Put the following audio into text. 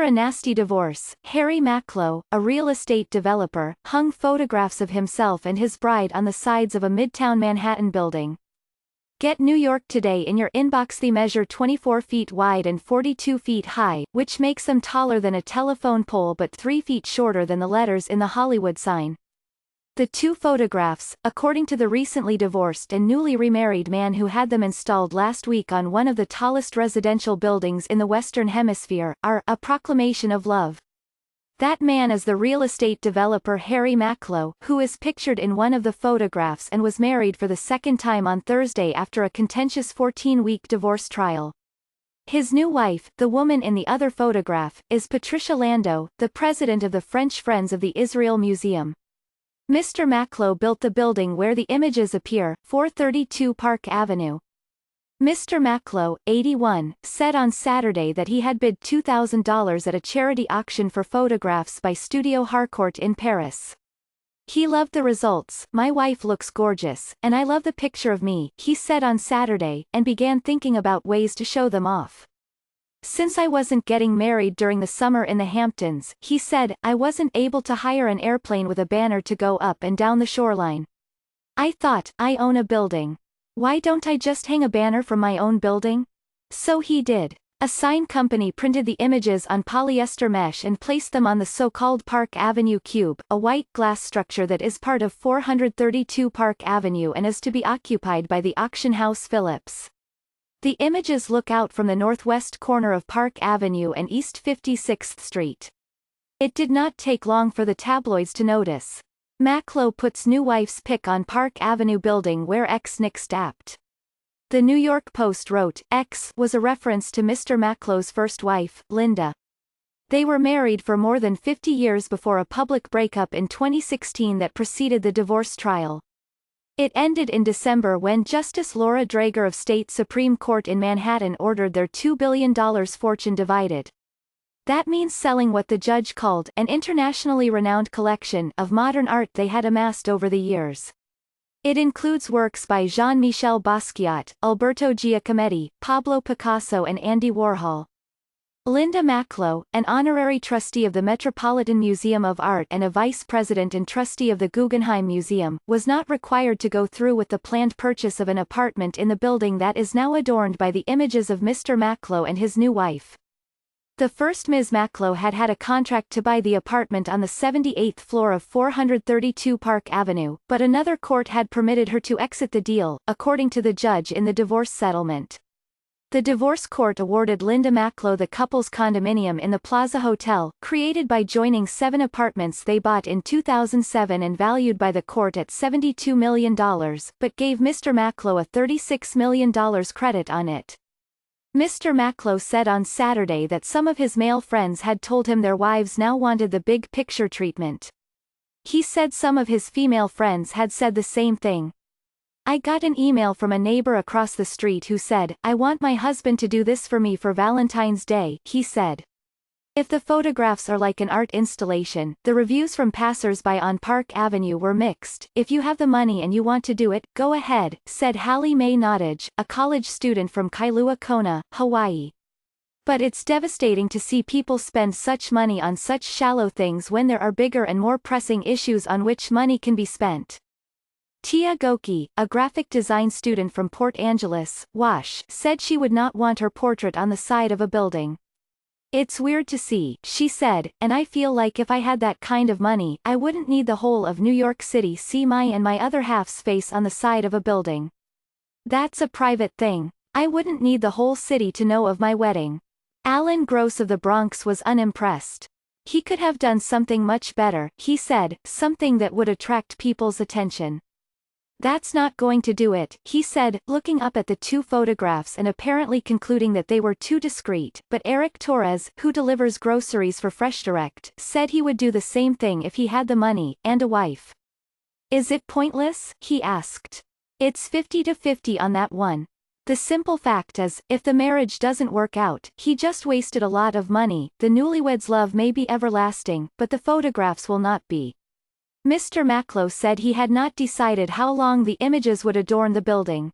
a nasty divorce, Harry Macklowe, a real estate developer, hung photographs of himself and his bride on the sides of a Midtown Manhattan building. Get New York Today in your inbox. They measure 24 feet wide and 42 feet high, which makes them taller than a telephone pole but 3 feet shorter than the letters in the Hollywood sign. The two photographs, according to the recently divorced and newly remarried man who had them installed last week on one of the tallest residential buildings in the Western Hemisphere, are a proclamation of love. That man is the real estate developer Harry Macklowe, who is pictured in one of the photographs and was married for the second time on Thursday after a contentious 14-week divorce trial. His new wife, the woman in the other photograph, is Patricia Landau, the president of the French Friends of the Israel Museum. Mr. Macklowe built the building where the images appear, 432 Park Avenue. Mr. Macklowe, 81, said on Saturday that he had bid $2,000 at a charity auction for photographs by Studio Harcourt in Paris. He loved the results. "My wife looks gorgeous, and I love the picture of me," he said on Saturday, and began thinking about ways to show them off. "Since I wasn't getting married during the summer in the Hamptons," he said, "I wasn't able to hire an airplane with a banner to go up and down the shoreline. I thought, I own a building. Why don't I just hang a banner from my own building?" So he did. A sign company printed the images on polyester mesh and placed them on the so-called Park Avenue Cube, a white glass structure that is part of 432 Park Avenue and is to be occupied by the auction house Phillips. The images look out from the northwest corner of Park Avenue and East 56th Street. It did not take long for the tabloids to notice. Macklowe puts new wife's pic on Park Avenue building where ex-Nick stapped. The New York Post wrote, X was a reference to Mr. Macklowe's first wife, Linda. They were married for more than 50 years before a public breakup in 2016 that preceded the divorce trial. It ended in December when Justice Laura Drager of State Supreme Court in Manhattan ordered their $2 billion fortune divided. That means selling what the judge called an internationally renowned collection of modern art they had amassed over the years. It includes works by Jean-Michel Basquiat, Alberto Giacometti, Pablo Picasso and Andy Warhol. Linda Macklowe, an honorary trustee of the Metropolitan Museum of Art and a vice president and trustee of the Guggenheim Museum, was not required to go through with the planned purchase of an apartment in the building that is now adorned by the images of Mr. Macklowe and his new wife. The first Ms. Macklowe had had a contract to buy the apartment on the 78th floor of 432 Park Avenue, but another court had permitted her to exit the deal, according to the judge in the divorce settlement. The divorce court awarded Linda Macklowe the couple's condominium in the Plaza Hotel, created by joining 7 apartments they bought in 2007 and valued by the court at $72 million, but gave Mr. Macklowe a $36 million credit on it. Mr. Macklowe said on Saturday that some of his male friends had told him their wives now wanted the big picture treatment. He said some of his female friends had said the same thing. "I got an email from a neighbor across the street who said, 'I want my husband to do this for me for Valentine's Day,'" he said. If the photographs are like an art installation, the reviews from passers-by on Park Avenue were mixed. "If you have the money and you want to do it, go ahead," said Hallie Mae Nottage, a college student from Kailua Kona, Hawaii. "But it's devastating to see people spend such money on such shallow things when there are bigger and more pressing issues on which money can be spent." Tia Goki, a graphic design student from Port Angeles, WASH, said she would not want her portrait on the side of a building. "It's weird to see," she said, "and I feel like if I had that kind of money, I wouldn't need the whole of New York City see my and my other half's face on the side of a building. That's a private thing. I wouldn't need the whole city to know of my wedding." Alan Gross of the Bronx was unimpressed. "He could have done something much better," he said, "something that would attract people's attention." "That's not going to do it," he said, looking up at the two photographs and apparently concluding that they were too discreet, but Eric Torres, who delivers groceries for FreshDirect, said he would do the same thing if he had the money, and a wife. "Is it pointless?" he asked. "It's 50-50 on that one. The simple fact is, if the marriage doesn't work out, he just wasted a lot of money. The newlyweds' love may be everlasting, but the photographs will not be." Mr. Macklowe said he had not decided how long the images would adorn the building.